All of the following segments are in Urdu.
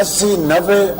80-90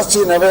80-90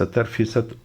70%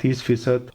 30%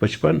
55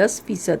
10%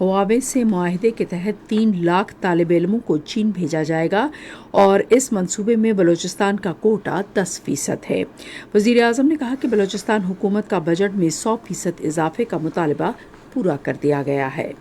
ہواوے سے معاہدے کے تحت 3 لاکھ طالب علموں کو چین بھیجا جائے گا اور اس منصوبے میں بلوچستان کا کوٹا 10% ہے۔ وزیر اعظم نے کہا کہ بلوچستان حکومت کا بجٹ میں 100% اضافے کا مطالبہ پورا کر دیا گیا ہے۔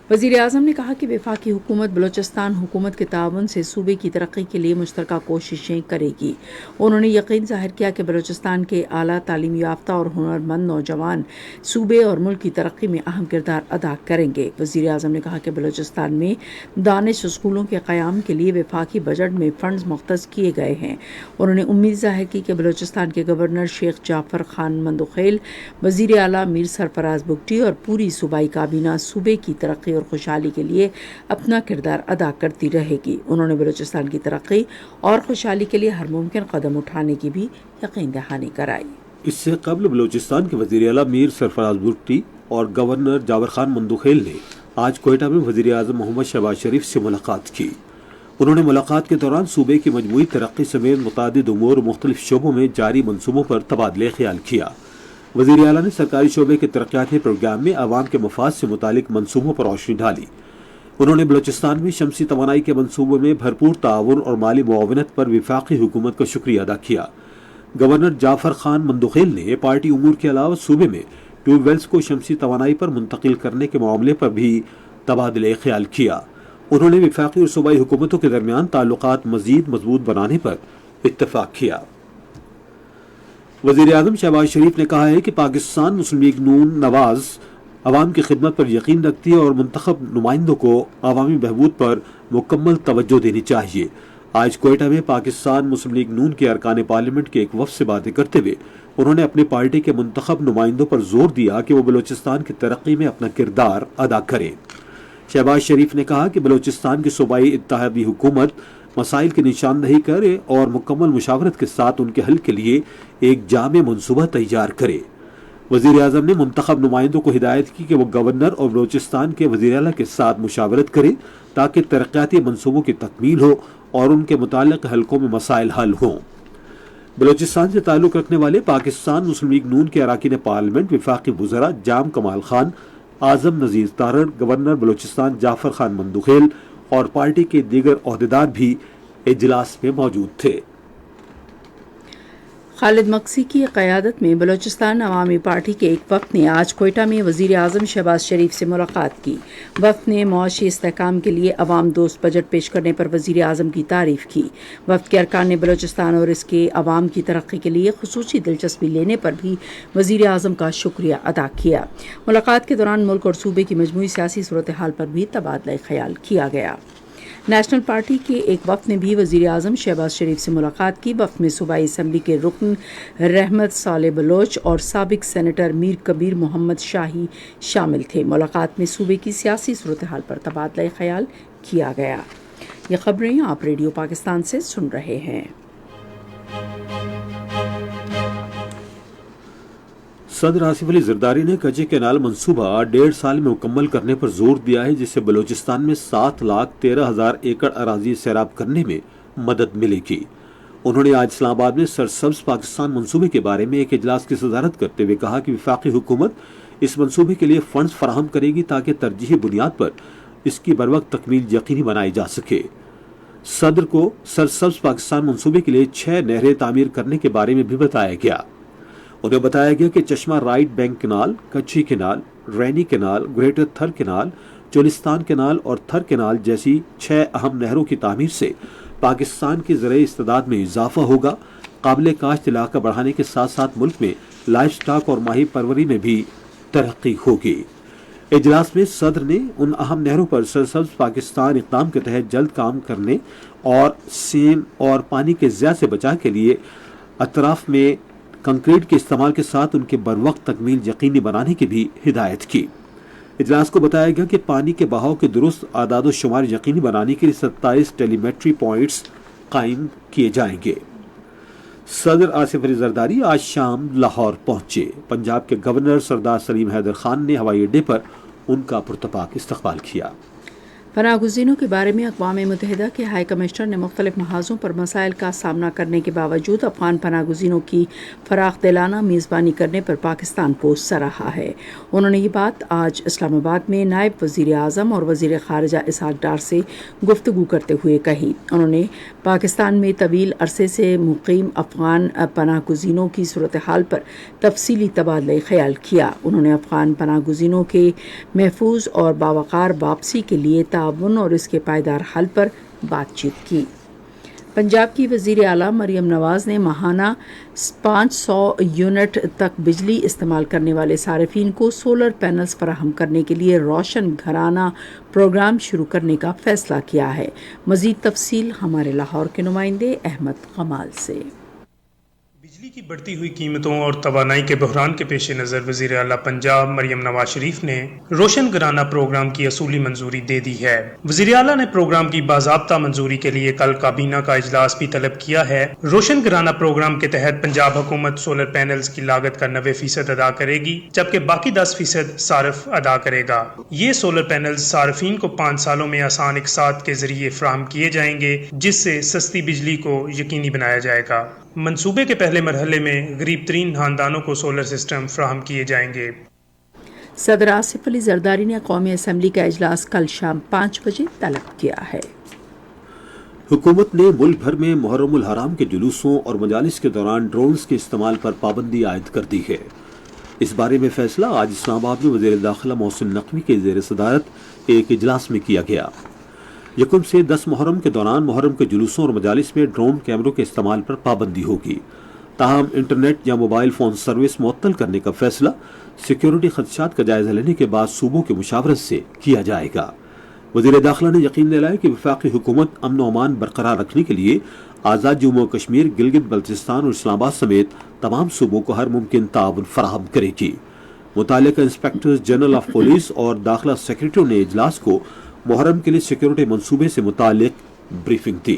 وزیر اعظم نے کہا کہ وفاقی حکومت بلوچستان حکومت کے تعاون سے صوبے کی ترقی کے لیے مشترکہ کوششیں کرے گی۔ انہوں نے یقین ظاہر کیا کہ بلوچستان کے اعلیٰ تعلیم یافتہ اور ہنرمند نوجوان صوبے اور ملک کی ترقی میں اہم کردار ادا کریں گے۔ وزیر اعظم نے کہا کہ بلوچستان میں دانش اسکولوں کے قیام کے لیے وفاقی بجٹ میں فنڈز مختص کیے گئے ہیں۔ انہوں نے امید ظاہر کی کہ بلوچستان کے گورنر شیخ جعفر خان مندوخیل، وزیر اعلیٰ میر سرفراز بگٹی اور پوری صوبائی کابینہ صوبے کی ترقی اور خوشحالی کے لیے اپنا کردار ادا کرتی رہے گی۔ انہوں نے بلوچستان کی ترقی اور خوشحالی کے لیے ہر ممکن قدم اٹھانے کی بھی یقین دہانی کرائی۔ اس سے قبل بلوچستان کے وزیر اعلیٰ میر سرفراز بگٹی اور گورنر جعفر خان مندوخیل نے آج کوئٹہ میں وزیر اعظم محمد شہباز شریف سے ملاقات کی۔ انہوں نے ملاقات کے دوران صوبے کی مجموعی ترقی سمیت متعدد امور اور مختلف شعبوں میں جاری منصوبوں پر تبادلہ خیال کیا۔ وزیر اعلیٰ نے سرکاری شعبے کے ترقیاتی پروگرام میں عوام کے مفاد سے متعلق منصوبوں پر روشنی ڈالی۔ انہوں نے بلوچستان میں شمسی توانائی کے منصوبوں میں بھرپور تعاون اور مالی معاونت پر وفاقی حکومت کا شکریہ ادا کیا۔ گورنر جعفر خان مندوخیل نے پارٹی امور کے علاوہ صوبے میں ٹیوب ویلز کو شمسی توانائی پر منتقل کرنے کے معاملے پر بھی تبادلہ خیال کیا۔ انہوں نے وفاقی اور صوبائی حکومتوں کے درمیان تعلقات مزید مضبوط بنانے پر اتفاق کیا۔ وزیر اعظم شہباز شریف نے کہا ہے کہ پاکستان مسلم لیگ نون نواز عوام کی خدمت پر یقین رکھتی ہے اور منتخب نمائندوں کو عوامی بہبود پر مکمل توجہ دینی چاہیے۔ آج کوئٹہ میں پاکستان مسلم لیگ نون کے ارکان پارلیمنٹ کے ایک وفد سے باتیں کرتے ہوئے انہوں نے اپنی پارٹی کے منتخب نمائندوں پر زور دیا کہ وہ بلوچستان کی ترقی میں اپنا کردار ادا کریں۔ شہباز شریف نے کہا کہ بلوچستان کی صوبائی اتحادی حکومت مسائل کی نشاندہی کرے اور مکمل مشاورت کے ساتھ ان کے حل کے لیے ایک جامع منصوبہ تیار کرے۔ وزیر اعظم نے منتخب نمائندوں کو ہدایت کی کہ وہ گورنر اور بلوچستان کے وزیر اعلیٰ کے ساتھ مشاورت کریں تاکہ ترقیاتی منصوبوں کی تکمیل ہو اور ان کے متعلق حلقوں میں مسائل حل ہوں۔ بلوچستان سے تعلق رکھنے والے پاکستان مسلم لیگ نون کے اراکین پارلیمنٹ وفاقی وزراء جام کمال خان، اعظم نذیر تارڑ، گورنر بلوچستان جعفر خان مندوخیل اور پارٹی کے دیگر عہدیدار بھی اجلاس میں موجود تھے۔ خالد مقصی کی قیادت میں بلوچستان عوامی پارٹی کے ایک وفد نے آج کوئٹہ میں وزیر اعظم شہباز شریف سے ملاقات کی۔ وفد نے معاشی استحکام کے لیے عوام دوست بجٹ پیش کرنے پر وزیر اعظم کی تعریف کی۔ وفد کے ارکان نے بلوچستان اور اس کے عوام کی ترقی کے لیے خصوصی دلچسپی لینے پر بھی وزیر اعظم کا شکریہ ادا کیا۔ ملاقات کے دوران ملک اور صوبے کی مجموعی سیاسی صورتحال پر بھی تبادلہ خیال کیا گیا۔ نیشنل پارٹی کے ایک وفد نے بھی وزیر اعظم شہباز شریف سے ملاقات کی۔ وفد میں صوبائی اسمبلی کے رکن رحمت صالح بلوچ اور سابق سینیٹر میر کبیر محمد شاہی شامل تھے۔ ملاقات میں صوبے کی سیاسی صورتحال پر تبادلہ خیال کیا گیا۔ یہ خبریں آپ ریڈیو پاکستان سے سن رہے ہیں۔ صدر آصف علی زرداری نے کچے کینال منصوبہ 1.5 سال میں مکمل کرنے پر زور دیا ہے، جس سے بلوچستان میں 7,13,000 ایکڑ اراضی سیراب کرنے میں مدد ملے گی۔ انہوں نے آج اسلام آباد میں سرسبز پاکستان منصوبے کے بارے میں ایک اجلاس کی صدارت کرتے ہوئے کہا کہ وفاقی حکومت اس منصوبے کے لیے فنڈز فراہم کرے گی تاکہ ترجیحی بنیاد پر اس کی بروقت تکمیل یقینی بنائی جا سکے۔ صدر کو سرسبز پاکستان منصوبے کے لیے 6 نہریں تعمیر کرنے کے بارے میں بھی بتایا گیا۔ انہیں بتایا گیا کہ چشمہ رائٹ بینک کینال، کچھی کینال، رینی کینال، گریٹر تھر کینال، چولستان کینال اور تھر کینال جیسی 6 اہم نہروں کی تعمیر سے پاکستان کی زرعی استعداد میں اضافہ ہوگا۔ قابل کاشت علاقہ بڑھانے کے ساتھ ساتھ ملک میں لائف سٹاک اور ماہی پروری میں بھی ترقی ہوگی۔ اجلاس میں صدر نے ان اہم نہروں پر سرسبز پاکستان اقدام کے تحت جلد کام کرنے اور سیم اور پانی کے ضیاع سے بچاؤ کے لیے اطراف میں کنکریٹ کے استعمال کے ساتھ ان کے بروقت تکمیل یقینی بنانے کی بھی ہدایت کی۔ اجلاس کو بتایا گیا کہ پانی کے بہاؤ کے درست اعداد و شمار یقینی بنانے کے لیے 27 ٹیلی میٹری پوائنٹس قائم کیے جائیں گے۔ صدر آصف علی زرداری آج شام لاہور پہنچے۔ پنجاب کے گورنر سردار سلیم حیدر خان نے ہوائی اڈے پر ان کا پرتپاک استقبال کیا۔ پناہ گزینوں کے بارے میں اقوام متحدہ کے ہائی کمشنر نے مختلف محاذوں پر مسائل کا سامنا کرنے کے باوجود افغان پناہ گزینوں کی فراخ دلانہ میزبانی کرنے پر پاکستان کو سراہا ہے۔ انہوں نے یہ بات آج اسلام آباد میں نائب وزیر اعظم اور وزیر خارجہ اسحاق ڈار سے گفتگو کرتے ہوئے کہی۔ انہوں نے پاکستان میں طویل عرصے سے مقیم افغان پناہ گزینوں کی صورتحال پر تفصیلی تبادلہ خیال کیا۔ انہوں نے افغان پناہ گزینوں کے محفوظ اور باوقار واپسی کے لیے تعاون اور اس کے پائیدار حل پر بات چیت کی۔ پنجاب کی وزیر اعلیٰ مریم نواز نے ماہانہ 500 یونٹ تک بجلی استعمال کرنے والے صارفین کو سولر پینلز فراہم کرنے کے لیے روشن گھرانہ پروگرام شروع کرنے کا فیصلہ کیا ہے۔ مزید تفصیل ہمارے لاہور کے نمائندے احمد کمال سے۔ بجلی کی بڑھتی ہوئی قیمتوں اور توانائی کے بحران کے پیش نظر وزیر اعلیٰ پنجاب مریم نواز شریف نے روشن گھرانہ پروگرام کی اصولی منظوری دے دی ہے۔ وزیر اعلیٰ نے پروگرام کی باضابطہ منظوری کے لیے کل کابینہ کا اجلاس بھی طلب کیا ہے۔ روشن گھرانہ پروگرام کے تحت پنجاب حکومت سولر پینلز کی لاگت کا 90% ادا کرے گی، جبکہ باقی 10% صارف ادا کرے گا۔ یہ سولر پینلز صارفین کو 5 سالوں میں آسان اقساط کے ذریعے فراہم کیے جائیں گے، جس سے سستی بجلی کو یقینی بنایا جائے گا۔ منصوبے کے پہلے مرحلے میں غریب ترین خاندانوں کو سولر سسٹم فراہم کیے جائیں گے۔ صدر آصف علی زرداری نے قومی اسمبلی کا اجلاس کل شام 5 بجے طلب کیا ہے۔ حکومت نے ملک بھر میں محرم الحرام کے جلوسوں اور مجالس کے دوران ڈرونز کے استعمال پر پابندی عائد کر دی ہے۔ اس بارے میں فیصلہ آج اسلام آباد میں وزیر داخلہ محسن نقوی کے زیر صدارت ایک اجلاس میں کیا گیا۔ 1 سے 10 محرم کے دوران محرم کے جلوسوں اور مجالس میں ڈرون کیمروں کے استعمال پر پابندی ہوگی، تاہم انٹرنیٹ یا موبائل فون سروس معطل کرنے کا فیصلہ سیکیورٹی خدشات کا جائزہ لینے کے بعد صوبوں کی مشاورت سے کیا جائے گا۔ وزیر داخلہ نے یقین دلایا کہ وفاقی حکومت امن و امان برقرار رکھنے کے لیے آزاد جموں و کشمیر، گلگت بلتستان اور اسلام آباد سمیت تمام صوبوں کو ہر ممکن تعاون فراہم کرے گی۔ متعلقہ انسپکٹر جنرل آف پولیس اور داخلہ سیکریٹریوں نے اجلاس کو محرم کے لیے سیکیورٹی منصوبے سے متعلق بریفنگ دی۔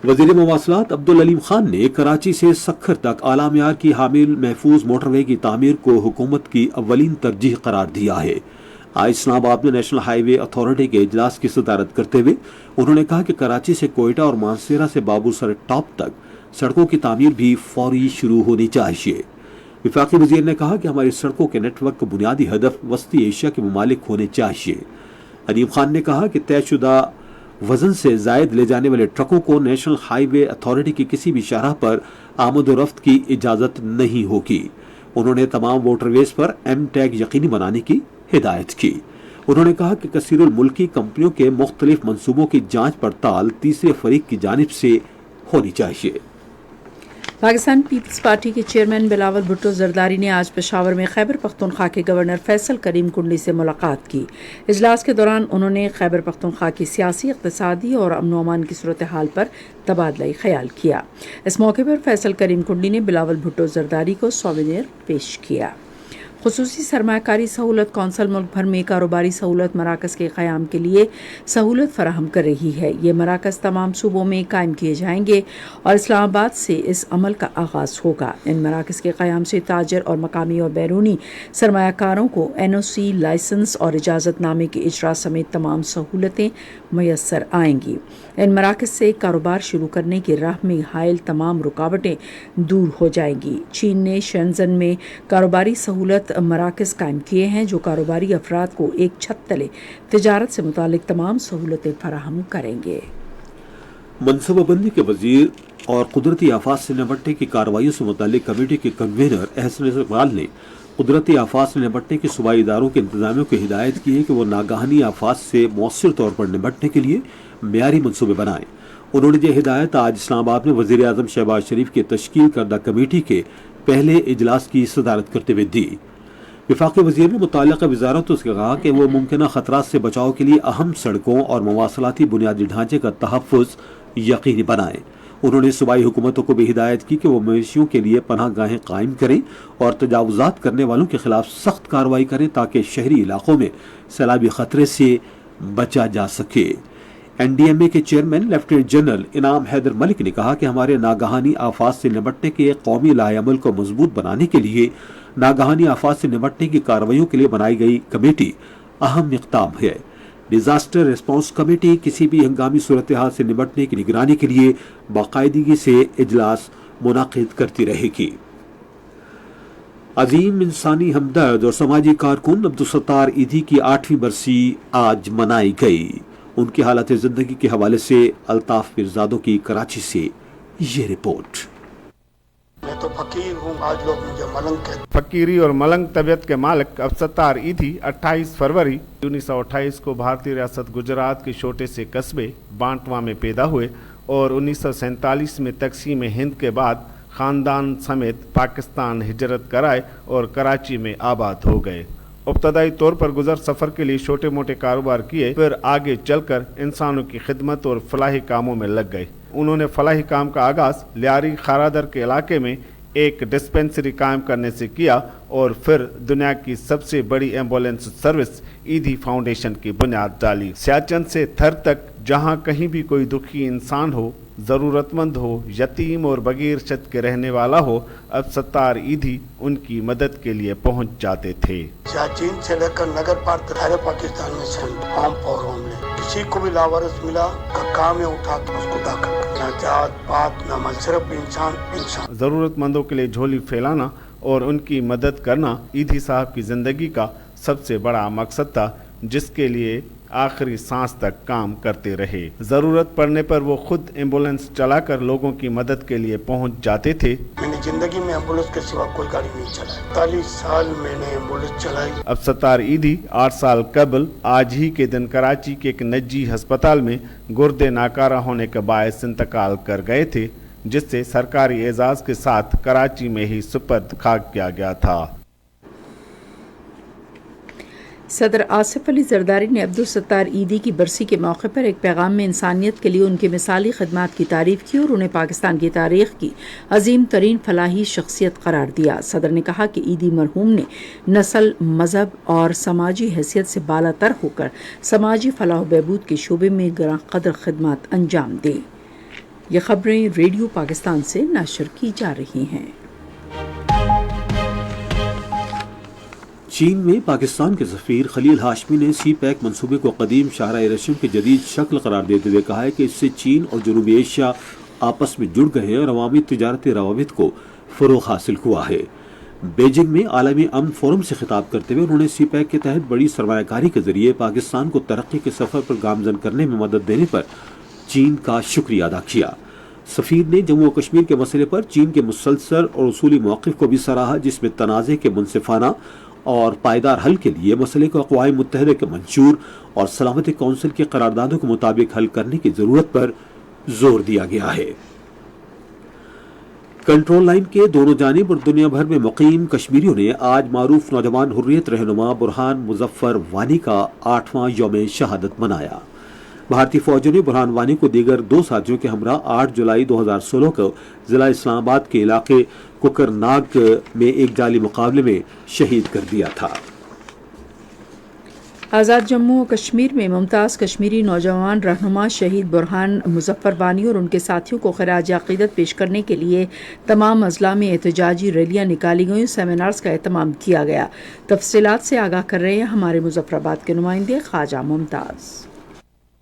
وزیر مواصلات عبدالعلیم خان نے کراچی سے سکھر تک اعلیٰ معیار کی حامل محفوظ موٹر وے کی تعمیر کو حکومت کی اولین ترجیح قرار دیا ہے۔ آج اسلام آباد میں نیشنل ہائی وے اتھارٹی کے اجلاس کی صدارت کرتے ہوئے انہوں نے کہا کہ کراچی سے کوئٹہ اور مانسیرہ سے بابو سر ٹاپ تک سڑکوں کی تعمیر بھی فوری شروع ہونی چاہیے۔ وفاقی وزیر نے کہا کہ ہماری سڑکوں کے نیٹ ورک کا بنیادی ہدف وسطی ایشیا کے ممالک ہونے چاہیے۔ علیم خان نے کہا کہ طے شدہ وزن سے زائد لے جانے والے ٹرکوں کو نیشنل ہائی وے اتھارٹی کی کسی بھی شاہراہ پر آمد و رفت کی اجازت نہیں ہوگی۔ انہوں نے تمام واٹر ویز پر ایم ٹیگ یقینی بنانے کی ہدایت کی۔ انہوں نے کہا کہ کثیر الملکی کمپنیوں کے مختلف منصوبوں کی جانچ پڑتال تیسرے فریق کی جانب سے ہونی چاہیے۔ پاکستان پیپلز پارٹی کے چیئرمین بلاول بھٹو زرداری نے آج پشاور میں خیبر پختونخوا کے گورنر فیصل کریم کنڈی سے ملاقات کی۔ اجلاس کے دوران انہوں نے خیبر پختونخوا کی سیاسی، اقتصادی اور امن و امان کی صورتحال پر تبادلہ خیال کیا۔ اس موقع پر فیصل کریم کنڈی نے بلاول بھٹو زرداری کو سووینیر پیش کیا۔ خصوصی سرمایہ کاری سہولت کونسل ملک بھر میں کاروباری سہولت مراکز کے قیام کے لیے سہولت فراہم کر رہی ہے۔ یہ مراکز تمام صوبوں میں قائم کیے جائیں گے اور اسلام آباد سے اس عمل کا آغاز ہوگا۔ ان مراکز کے قیام سے تاجر اور مقامی اور بیرونی سرمایہ کاروں کو NOC، لائسنس اور اجازت نامے کے اجرا سمیت تمام سہولتیں میسر آئیں گی۔ ان مراکز سے کاروبار شروع کرنے کی راہ میں حائل تمام رکاوٹیں دور ہو جائیں گی۔ چین نے شنزن میں کاروباری سہولت مراکز قائم کیے ہیں جو کاروباری افراد کو ایک چھت تلے تجارت سے متعلق تمام سہولتیں فراہم کریں گے۔ منصوبہ بندی کے وزیر اور قدرتی آفات سے نمٹنے کی کارروائیوں سے متعلق کمیٹی کے کنوینر احسن اقبال نے قدرتی آفات سے نمٹنے کے صوبائی اداروں کے انتظامیہ کو ہدایت کی ہے کہ وہ ناگہانی آفات سے مؤثر طور پر نمٹنے کے لیے معیاری منصوبے بنائیں۔ انہوں نے یہ ہدایت آج اسلام آباد میں وزیر اعظم شہباز شریف کی تشکیل کردہ کمیٹی کے پہلے اجلاس کی صدارت کرتے ہوئے دی۔ وفاقی وزیر نے متعلقہ وزارتوں سے کہا کہ وہ ممکنہ خطرات سے بچاؤ کے لیے اہم سڑکوں اور مواصلاتی بنیادی ڈھانچے کا تحفظ یقینی بنائیں۔ انہوں نے صوبائی حکومتوں کو بھی ہدایت کی کہ وہ مویشیوں کے لیے پناہ گاہیں قائم کریں اور تجاوزات کرنے والوں کے خلاف سخت کارروائی کریں تاکہ شہری علاقوں میں سیلابی خطرے سے بچا جا سکے۔ NDMA کے چیئرمین لیفٹیننٹ جنرل انعام حیدر ملک نے کہا کہ ہمارے ناگہانی آفات سے نمٹنے کے قومی لائحہ عمل کو مضبوط بنانے کے لیے ناگہانی آفات سے نمٹنے کی کارروائیوں کے لیے بنائی گئی کمیٹی اہم اقدام ہے۔ ڈیزاسٹر ریسپانس کمیٹی کسی بھی ہنگامی صورتحال سے نمٹنے کی نگرانی کے لیے باقاعدگی سے اجلاس منعقد کرتی رہے گی۔ عظیم انسانی ہمدرد اور سماجی کارکن عبدالستار ایدھی کی 8ویں برسی آج منائی گئی۔ ان کی حالت زندگی کے حوالے سے الطاف پیرزادوں کی کراچی سے یہ رپورٹ۔ میں تو فقیر ہوں، آج لوگ مجھے ملنگ کہتے ہیں۔ فقیری اور ملنگ طبیعت کے مالک عبدالستار ایدھی 28 فروری 1928 کو بھارتی ریاست گجرات کے چھوٹے سے قصبے بانٹوا میں پیدا ہوئے اور 1947 میں تقسیم ہند کے بعد خاندان سمیت پاکستان ہجرت کرائے اور کراچی میں آباد ہو گئے۔ ابتدائی طور پر گزر سفر کے لیے چھوٹے موٹے کاروبار کیے، پھر آگے چل کر انسانوں کی خدمت اور فلاحی کاموں میں لگ گئے۔ انہوں نے فلاحی کام کا آغاز لیاری خارادر کے علاقے میں ایک ڈسپنسری قائم کرنے سے کیا اور پھر دنیا کی سب سے بڑی ایمبولینس سروس ایدھی فاؤنڈیشن کی بنیاد ڈالی۔ سیاچن سے تھر تک جہاں کہیں بھی کوئی دکھی انسان ہو، ضرورت مند ہو، یتیم اور بغیر چھت کے رہنے والا ہو، عبدالستار ایدھی ان کی مدد کے لیے پہنچ جاتے تھے۔ سیاچن سے لے کر نگر پار سارے پاکستان میں سینڈ ہوم فور ہوم لے، کسی کو بھی لاوارث ملا کا کام ہے اٹھا کے اس کو داخل کرنا، جات پات نہ مل، صرف انسان۔ ضرورت مندوں کے لیے جھولی پھیلانا اور ان کی مدد کرنا ایدھی صاحب کی زندگی کا سب سے بڑا مقصد تھا، جس کے لیے آخری سانس تک کام کرتے رہے۔ ضرورت پڑنے پر وہ خود ایمبولینس چلا کر لوگوں کی مدد کے لیے پہنچ جاتے تھے۔ میں نے زندگی میں ایمبولینس کے سوا کوئی گاڑی نہیں چلائی، 40 سال میں نے ایمبولینس چلائی۔ عبدالستار ایدھی 8 سال قبل آج ہی کے دن کراچی کے ایک نجی ہسپتال میں گردے ناکارہ ہونے کے باعث انتقال کر گئے تھے، جس سے سرکاری اعزاز کے ساتھ کراچی میں ہی سپرد خاک کیا گیا تھا۔ صدر آصف علی زرداری نے عبدالستار ایدھی کی برسی کے موقع پر ایک پیغام میں انسانیت کے لیے ان کی مثالی خدمات کی تعریف کی اور انہیں پاکستان کی تاریخ کی عظیم ترین فلاحی شخصیت قرار دیا۔ صدر نے کہا کہ ایدھی مرحوم نے نسل، مذہب اور سماجی حیثیت سے بالا تر ہو کر سماجی فلاح و بہبود کے شعبے میں گراں قدر خدمات انجام دیں۔ یہ خبریں ریڈیو پاکستان سے نشر کی جا رہی ہیں۔ چین میں پاکستان کے سفیر خلیل ہاشمی نے سی پیک منصوبے کو قدیم شاہراہ رشم کی جدید شکل قرار دیتے ہوئے کہا ہے کہ اس سے چین اور جنوبی ایشیا آپس میں جڑ گئے ہیں اور عوامی تجارتی روابط کو فروغ حاصل ہوا ہے۔ بیجنگ میں عالمی امن فورم سے خطاب کرتے ہوئے انہوں نے سی پیک کے تحت بڑی سرمایہ کاری کے ذریعے پاکستان کو ترقی کے سفر پر گامزن کرنے میں مدد دینے پر چین کا شکریہ ادا کیا۔ سفیر نے جموں و کشمیر کے مسئلے پر چین کے مسلسل اور اصولی موقف کو بھی سراہا، جس میں تنازع کے منصفانہ اور پائیدار حل کے لیے مسئلے کو اقوام متحدہ کے منشور اور سلامتی کونسل کے قراردادوں کے مطابق حل کرنے کی ضرورت پر زور دیا گیا ہے۔ کنٹرول لائن کے دونوں جانب اور دنیا بھر میں مقیم کشمیریوں نے آج معروف نوجوان حریت رہنما برہان مظفر وانی کا 8واں یوم شہادت منایا۔ بھارتی فوجوں نے برہان وانی کو دیگر 2 ساتھیوں کے ہمراہ 8 جولائی 2016 کو ضلع اسلام آباد کے علاقے کوکرناگ میں ایک جعلی مقابلے میں شہید کر دیا تھا۔ آزاد جموں و کشمیر میں ممتاز کشمیری نوجوان رہنما شہید برہان مظفر وانی اور ان کے ساتھیوں کو خراج عقیدت پیش کرنے کے لیے تمام اضلاع میں احتجاجی ریلیاں نکالی گئیں، سیمینارز کا اہتمام کیا گیا۔ تفصیلات سے آگاہ کر رہے ہیں ہمارے مظفر آباد کے نمائندے خواجہ ممتاز۔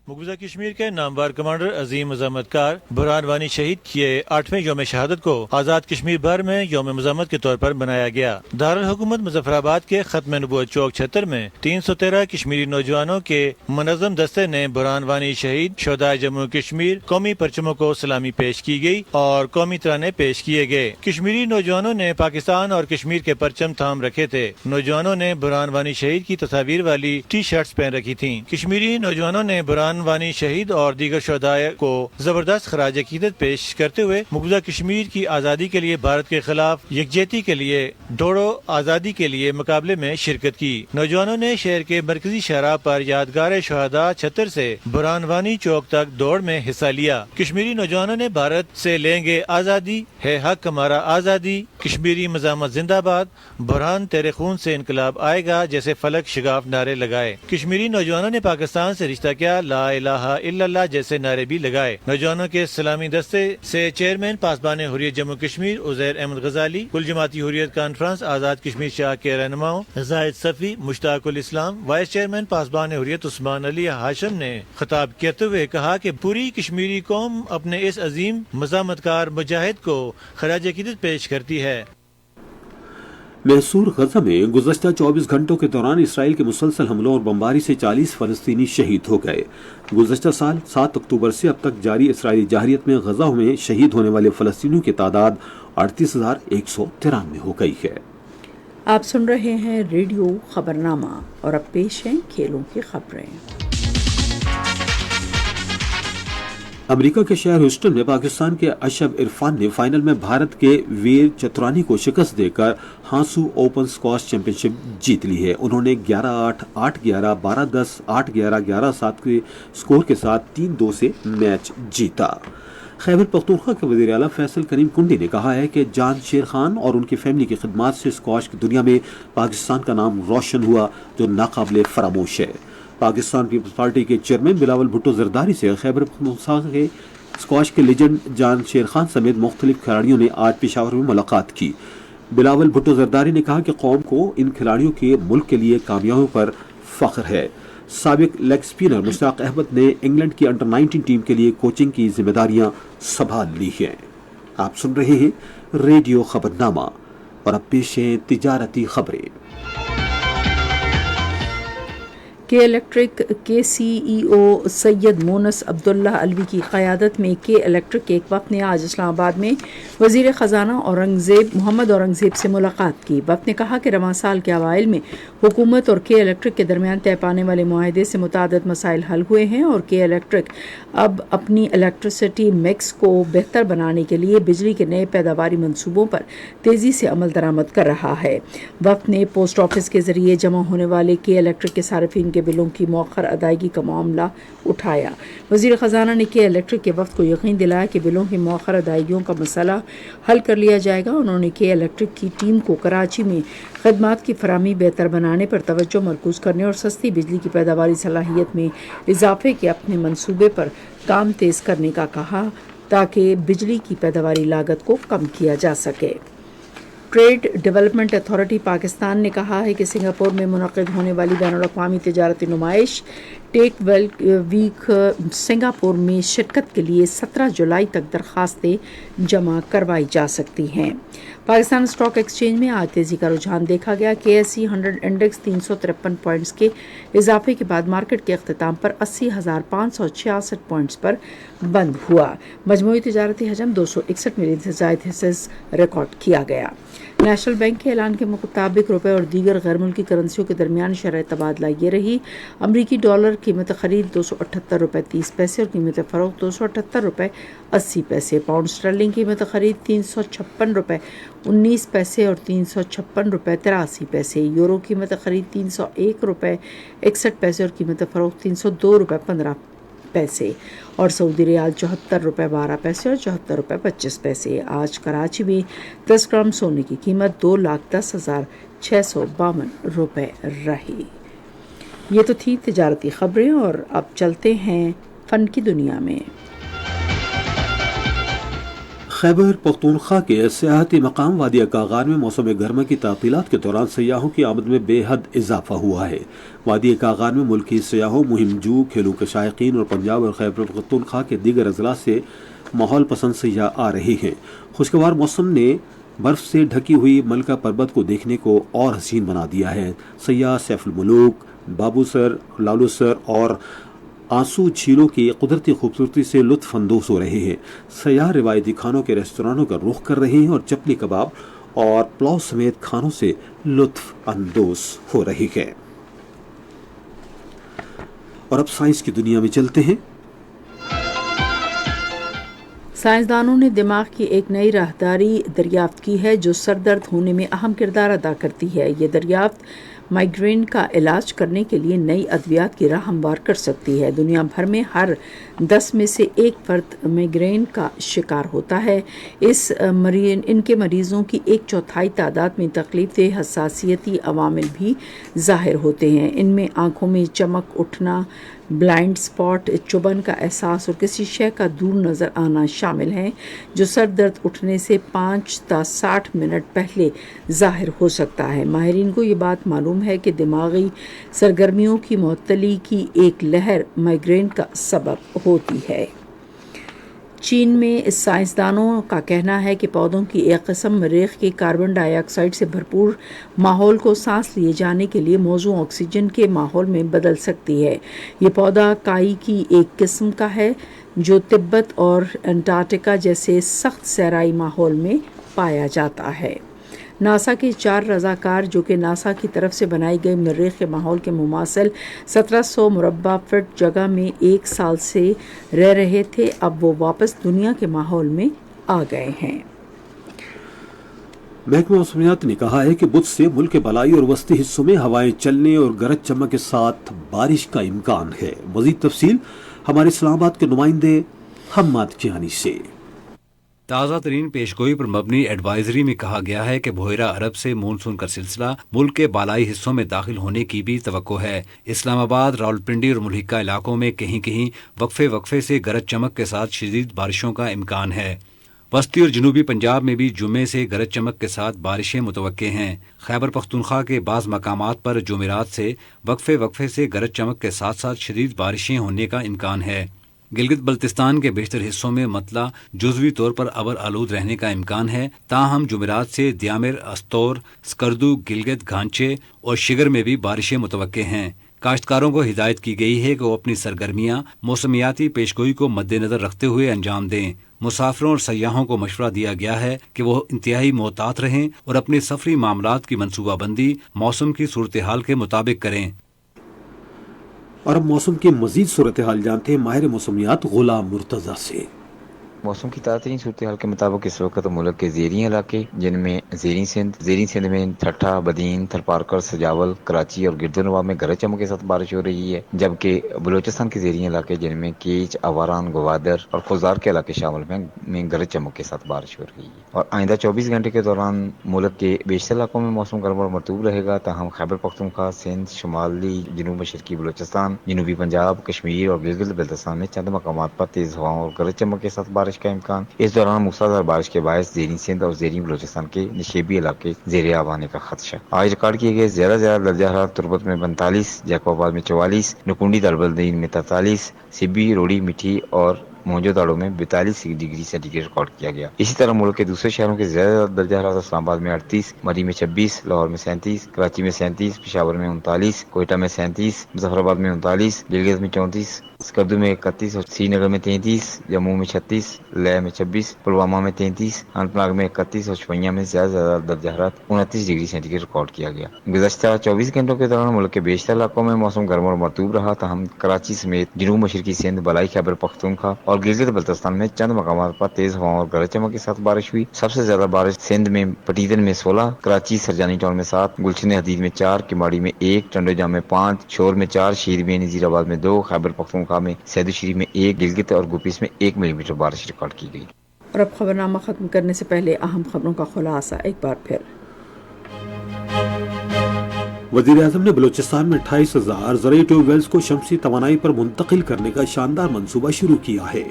مقبوضہ کشمیر کے نامور کمانڈر عظیم مزاحمت کار برہان وانی شہید کی 8ویں یوم شہادت کو آزاد کشمیر بھر میں یوم مزاحمت کے طور پر منایا گیا۔ دارالحکومت مظفر آباد کے ختم نبوت چوک 76 میں 313 کشمیری نوجوانوں کے منظم دستے نے برہان وانی شہید شہدائے جموں کشمیر قومی پرچموں کو سلامی پیش کی گئی اور قومی ترانے پیش کیے گئے۔ کشمیری نوجوانوں نے پاکستان اور کشمیر کے پرچم تھام رکھے تھے۔ نوجوانوں نے برہان وانی شہید کی تصاویر والی ٹی شرٹس پہن رکھی تھیں۔ کشمیری نوجوانوں نے برہان وانی شہید اور دیگر شہداء کو زبردست خراج عقیدت پیش کرتے ہوئے مقبوضہ کشمیر کی آزادی کے لیے بھارت کے خلاف یکجہتی کے لیے دوڑو آزادی کے لیے مقابلے میں شرکت کی۔ نوجوانوں نے شہر کے مرکزی شاہراہ پر یادگار شہداء 76 سے برہان وانی چوک تک دوڑ میں حصہ لیا۔ کشمیری نوجوانوں نے بھارت سے لیں گے آزادی، ہے حق ہمارا آزادی، کشمیری مزاحمت زندہ باد، برہان تیرے خون سے انقلاب آئے گا جیسے فلک شگاف نعرے لگائے۔ کشمیری نوجوانوں نے پاکستان سے رشتہ کیا، لا لا الہ الا اللہ جیسے نعرے بھی لگائے۔ نوجوانوں کے سلامی دستے سے چیئرمین پاسبان حریت جموں کشمیر عزیر احمد غزالی، کل جماعتی حریت کانفرنس آزاد کشمیر شاہ کے رہنماؤں زاہد صفی، مشتاق الاسلام، وائس چیئرمین پاسبان حریت عثمان علی ہاشم نے خطاب کرتے ہوئے کہا کہ پوری کشمیری قوم اپنے اس عظیم مزاحمت کار مجاہد کو خراج عقیدت پیش کرتی ہے۔ محصور غزہ میں گزشتہ 24 گھنٹوں کے دوران اسرائیل کے مسلسل حملوں اور بمباری سے 40 فلسطینی شہید ہو گئے۔ گزشتہ سال 7 اکتوبر سے اب تک جاری اسرائیلی جارحیت میں غزہ میں شہید ہونے والے فلسطینیوں کی تعداد 38,193 ہو گئی ہے۔ آپ سن رہے ہیں ریڈیو خبرنامہ اور اب پیش ہیں کھیلوں کی خبریں۔ امریکہ کے شہر ہیوسٹن میں پاکستان کے اشرف عرفان نے فائنل میں بھارت کے ویر چترانی کو شکست دے کر ہانسو اوپن اسکواش چیمپئن شپ جیت لی ہے۔ انہوں نے 11-8، 8-11، 12-10، 8-11، 11-7 کے سکور کے ساتھ 3-2 سے میچ جیتا۔ خیبر پختونخوا کے وزیر اعلیٰ فیصل کریم کنڈی نے کہا ہے کہ جان شیر خان اور ان کی فیملی کی خدمات سے اسکواش کی دنیا میں پاکستان کا نام روشن ہوا، جو ناقابل فراموش ہے۔ پاکستان پیپلز پارٹی کے چیئرمین بلاول بھٹو زرداری سے خیبر پختونخوا کے اسکواش کے لیجنڈ جان شیر خان سمیت مختلف کھلاڑیوں نے آج پشاور میں ملاقات کی۔ بلاول بھٹو زرداری نے کہا کہ قوم کو ان کھلاڑیوں کے ملک کے لیے کامیابیوں پر فخر ہے۔ سابق لیگ اسپنر مشتاق احمد نے انگلینڈ کی انڈر 19 ٹیم کے لیے کوچنگ کی ذمہ داریاں سنبھال لی ہیں۔ آپ سن رہے ہیں ریڈیو خبرنامہ اور اب پیش ہیں تجارتی خبریں۔ کے الیکٹرک کے سی ای او سید مونس عبداللہ علوی کی قیادت میں کے الیکٹرک کے ایک وفد نے آج اسلام آباد میں وزیر خزانہ محمد اورنگزیب سے ملاقات کی۔ وفد نے کہا کہ رواں سال کے اوائل میں حکومت اور کے الیکٹرک کے درمیان طے پانے والے معاہدے سے متعدد مسائل حل ہوئے ہیں اور کے الیکٹرک اب اپنی الیکٹریسٹی مکس کو بہتر بنانے کے لیے بجلی کے نئے پیداواری منصوبوں پر تیزی سے عمل درآمد کر رہا ہے۔ وفد نے پوسٹ آفس کے ذریعے جمع ہونے والے کے الیکٹرک کے صارفین کے بلوں کی مؤخر ادائیگی کا معاملہ اٹھایا۔ وزیر خزانہ نے کے الیکٹرک کے وفد کو یقین دلایا کہ بلوں کی مؤخر ادائیگیوں کا مسئلہ حل کر لیا جائے گا۔ انہوں نے کے الیکٹرک کی ٹیم کو کراچی میں خدمات کی فراہمی بہتر بنانے پر توجہ مرکوز کرنے اور سستی بجلی کی پیداواری صلاحیت میں اضافے کے اپنے منصوبے پر کام تیز کرنے کا کہا تاکہ بجلی کی پیداواری لاگت کو کم کیا جا سکے۔ ٹریڈ ڈیولپمنٹ اتھارٹی پاکستان نے کہا ہے کہ سنگاپور میں منعقد ہونے والی بین الاقوامی تجارتی نمائش ٹیک ویک سنگاپور میں شرکت کے لیے 17 جولائی تک درخواستیں جمع کروائی جا سکتی ہیں۔ پاکستان اسٹاک ایکسچینج میں آج تیزی کا رجحان دیکھا گیا۔ KSE 100 انڈیکس 353 پوائنٹس کے اضافے کے بعد مارکیٹ کے اختتام پر 80,566 پوائنٹس پر بند ہوا۔ مجموعی تجارتی حجم 261 ملین سے زائد حصص ریکارڈ کیا گیا۔ نیشنل بینک کے اعلان کے مطابق روپے اور دیگر غیر ملکی کرنسیوں کے درمیان شرح تبادلہ یہ رہی: امریکی ڈالر قیمت خرید 278 روپے 30 پیسے اور قیمت فروخت 278 روپے 80 پیسے، پاؤنڈ اسٹرلنگ قیمت خرید 356 روپے 19 پیسے اور 356 روپے 83 پیسے، یورو قیمت خرید 301 روپے 61 پیسے اور قیمت فروخت 302 روپے 15 پیسے اور سعودی ریال 74 روپے 12 پیسے اور 74 روپے 25 پیسے۔ آج کراچی میں 10 گرام سونے کی قیمت 2,10,652 روپے رہی۔ یہ تو تھی تجارتی خبریں اور اب چلتے ہیں فن کی دنیا میں۔ خیبر پختونخوا کے سیاحتی مقام وادی کاغان میں موسم گرما کی تعطیلات کے دوران سیاحوں کی آمد میں بے حد اضافہ ہوا ہے۔ وادی کاغان میں ملکی سیاحوں، مہم جو، کھیلوں کے شائقین اور پنجاب اور خیبر پختونخوا کے دیگر اضلاع سے ماحول پسند سیاح آ رہے ہیں۔ خوشگوار موسم نے برف سے ڈھکی ہوئی ملکہ پربت کو دیکھنے کو اور حسین بنا دیا ہے۔ سیاح سیف الملوک، بابو سر، لالو سر اور آنسو جھیلوں کی قدرتی خوبصورتی سے لطف اندوز ہو رہے ہیں۔ سیاح روایتی کھانوں کے ریستورانوں کا رخ کر رہے ہیں اور چپلی کباب اور پلاؤ سمیت کھانوں سے لطف اندوز ہو رہی ہے۔ اور اب سائنس کی دنیا میں چلتے ہیں۔ سائنسدانوں نے دماغ کی ایک نئی راہداری دریافت کی ہے جو سر درد ہونے میں اہم کردار ادا کرتی ہے۔ یہ دریافت مائیگرین کا علاج کرنے کے لیے نئی ادویات کی راہ ہموار کر سکتی ہے۔ دنیا بھر میں ہر 10 میں سے ایک فرد مائیگرین کا شکار ہوتا ہے۔ ان کے مریضوں کی 1/4 تعداد میں تکلیف دہ حساسیتی عوامل بھی ظاہر ہوتے ہیں۔ ان میں آنکھوں میں چمک اٹھنا، بلائنڈ اسپاٹ چبھن کا احساس اور کسی شے کا دور نظر آنا شامل ہیں جو سر درد اٹھنے سے 5 تا 60 منٹ پہلے ظاہر ہو سکتا ہے۔ ماہرین کو یہ بات معلوم ہے کہ دماغی سرگرمیوں کی معطلی کی ایک لہر مائیگرین کا سبب ہوتی ہے۔ چین میں سائنسدانوں کا کہنا ہے کہ پودوں کی ایک قسم مریخ کے کاربن ڈائی آکسائیڈ سے بھرپور ماحول کو سانس لیے جانے کے لیے موزوں آکسیجن کے ماحول میں بدل سکتی ہے۔ یہ پودا کائی کی ایک قسم کا ہے جو تبت اور انٹارکٹیکا جیسے سخت صحرائی ماحول میں پایا جاتا ہے۔ ناسا کے 4 رضاکار جو کہ ناسا کی طرف سے بنائی گئی مریخ کے ماحول کے مماثل 1700 مربع فٹ جگہ میں 1 سال سے رہ رہے تھے، اب وہ واپس دنیا کے ماحول میں آ گئے ہیں۔ محکمہ موسمیات نے کہا ہے کہ بدھ سے ملک کے بالائی اور وسطی حصوں میں ہوائیں چلنے اور گرج چمک کے ساتھ بارش کا امکان ہے۔ مزید تفصیل ہمارے اسلام آباد کے نمائندے حماد کیانی سے۔ تازہ ترین پیشگوئی پر مبنی ایڈوائزری میں کہا گیا ہے کہ بحیرہ عرب سے مونسون کا سلسلہ ملک کے بالائی حصوں میں داخل ہونے کی بھی توقع ہے۔ اسلام آباد، راولپنڈی اور ملحقہ علاقوں میں کہیں کہیں وقفے سے گرج چمک کے ساتھ شدید بارشوں کا امکان ہے۔ وسطی اور جنوبی پنجاب میں بھی جمعے سے گرج چمک کے ساتھ بارشیں متوقع ہیں۔ خیبر پختونخوا کے بعض مقامات پر جمعرات سے وقفے سے گرج چمک کے ساتھ ساتھ شدید بارشیں ہونے کا امکان ہے۔ گلگت بلتستان کے بیشتر حصوں میں مطلع جزوی طور پر ابر آلود رہنے کا امکان ہے، تاہم جمعرات سے دیامر، استور، سکردو، گلگت، گھانچے اور شگر میں بھی بارشیں متوقع ہیں۔ کاشتکاروں کو ہدایت کی گئی ہے کہ وہ اپنی سرگرمیاں موسمیاتی پیشگوئی کو مد نظر رکھتے ہوئے انجام دیں۔ مسافروں اور سیاحوں کو مشورہ دیا گیا ہے کہ وہ انتہائی محتاط رہیں اور اپنے سفری معاملات کی منصوبہ بندی موسم کی صورتحال کے مطابق کریں۔ اور اب موسم کی مزید صورتحال جانتے ہیں ماہر موسمیات غلام مرتضی سے۔ موسم کی تازہ ترین صورتحال کے مطابق اس وقت ملک کے زیریں علاقے جن میں زیریں سندھ میں ٹھٹھا، بدین، تھرپارکر، سجاول، کراچی اور گردنواں میں گرج چمک کے ساتھ بارش ہو رہی ہے، جبکہ بلوچستان کے زیریں علاقے جن میں کیچ، آواران، گوادر اور خزار کے علاقے شامل میں گرج چمک کے ساتھ بارش ہو رہی ہے۔ اور آئندہ 24 گھنٹے کے دوران ملک کے بیشتر علاقوں میں موسم گرم اور مرطوب رہے گا، تاہم خیبر پختونخوا، سندھ، شمالی جنوب مشرقی بلوچستان، جنوبی پنجاب، کشمیر اور گلگت بلتستان میں چند مقامات پر تیز ہواؤں اور گرج چمک کے ساتھ بارش کا امکان۔ اس دوران موسلادھار بارش کے باعث زیریں سندھ اور زیریں بلوچستان کے نشیبی علاقے زیر آب آنے کا خدشہ۔ آج ریکارڈ کیے گئے زیادہ درجہ حرارت تربت میں 45، جیکو آباد میں 44، نکونڈی دارالبلدین میں 43، سبی، روڑی، مٹھی اور موہنجو داڑو میں 42 ڈگری سینٹی گریڈ ریکارڈ کیا گیا۔ اسی طرح ملک کے دوسرے شہروں کے زیادہ درجہ حرارت اسلام آباد میں 38، مری میں 26، لاہور میں 37، کراچی میں 37، پشاور میں 39، کوئٹہ میں 37، مظفر آباد میں 39، گلگت میں 34، سکردو میں 31 اور سری نگر میں 33، جموں میں 36، لیہ میں 26، پلوامہ میں 33، اننت ناگ میں 31 اور شویاں میں زیادہ درجہ حرارت 29 ڈگری سینٹی گریڈ ریکارڈ کیا گیا۔ گزشتہ 24 گھنٹوں کے دوران ملک کے بیشتر علاقوں میں موسم گرم اور مرطوب رہا، تاہم کراچی سمیت جنوب مشرقی سندھ، بالائی خیبر پختونخوا اور گلگت بلتستان میں چند مقامات پر تیز ہواؤں اور گرج چمک کے ساتھ بارش ہوئی۔ سب سے زیادہ بارش سندھ میں پٹیدن میں 16، کراچی سرجانی ٹاؤن میں 7، گلشن حدید میں 4، کماڑی میں 1، ٹنڈو جام میں 5، شور میں 4، شیر میں نذیر آباد میں 2، خیبر پختونخوا میں سید الشریف میں 1، گلگت اور گوپیس میں 1 ملی میٹر بارش ریکارڈ کی گئی۔ اور اب خبرنامہ ختم کرنے سے پہلے اہم خبروں کا خلاصہ ایک بار پھر۔ وزیر اعظم نے بلوچستان میں 28,000 زرعی ٹیوب ویلز کو شمسی توانائی پر منتقل کرنے کا شاندار منصوبہ شروع کیا ہے۔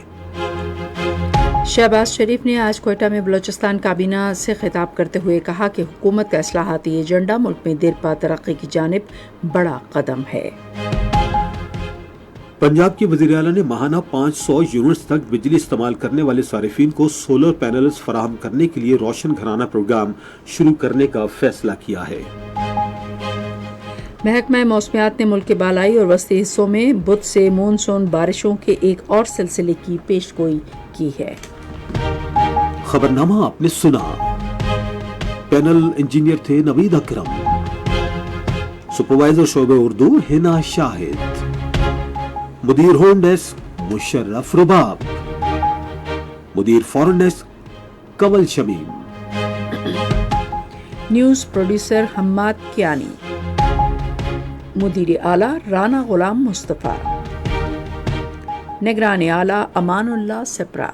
شہباز شریف نے آج کوئٹہ میں بلوچستان کابینہ سے خطاب کرتے ہوئے کہا کہ حکومت کا اصلاحاتی ایجنڈا ملک میں دیر پا ترقی کی جانب بڑا قدم ہے۔ پنجاب کی وزیر اعلیٰ نے ماہانہ 500 یونٹس تک بجلی استعمال کرنے والے صارفین کو سولر پینلز فراہم کرنے کے لیے روشن گھرانہ پروگرام شروع کرنے کا فیصلہ کیا ہے۔ محکمہ موسمیات نے ملک کے بالائی اور وسطی حصوں میں بدھ سے مونسون بارشوں کے ایک اور سلسلے کی پیشگوئی کی ہے۔ خبرنامہ آپ نے سنا۔ پینل انجینئر تھے نوید اکرم، سپروائزر شعبہ اردو ہنا شاہد، مدیر ہوم ڈیسک مشرف رباب، مدیر فورن ڈیسک کنول شمیم، نیوز پروڈیوسر حماد کیانی، مدیر اعلیٰ رانا غلام مصطفیٰ، نگران اعلیٰ امان اللہ سپرا،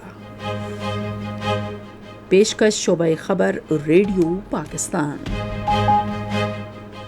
پیشکش شعبہ خبر ریڈیو پاکستان۔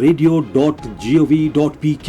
radio.gov.pk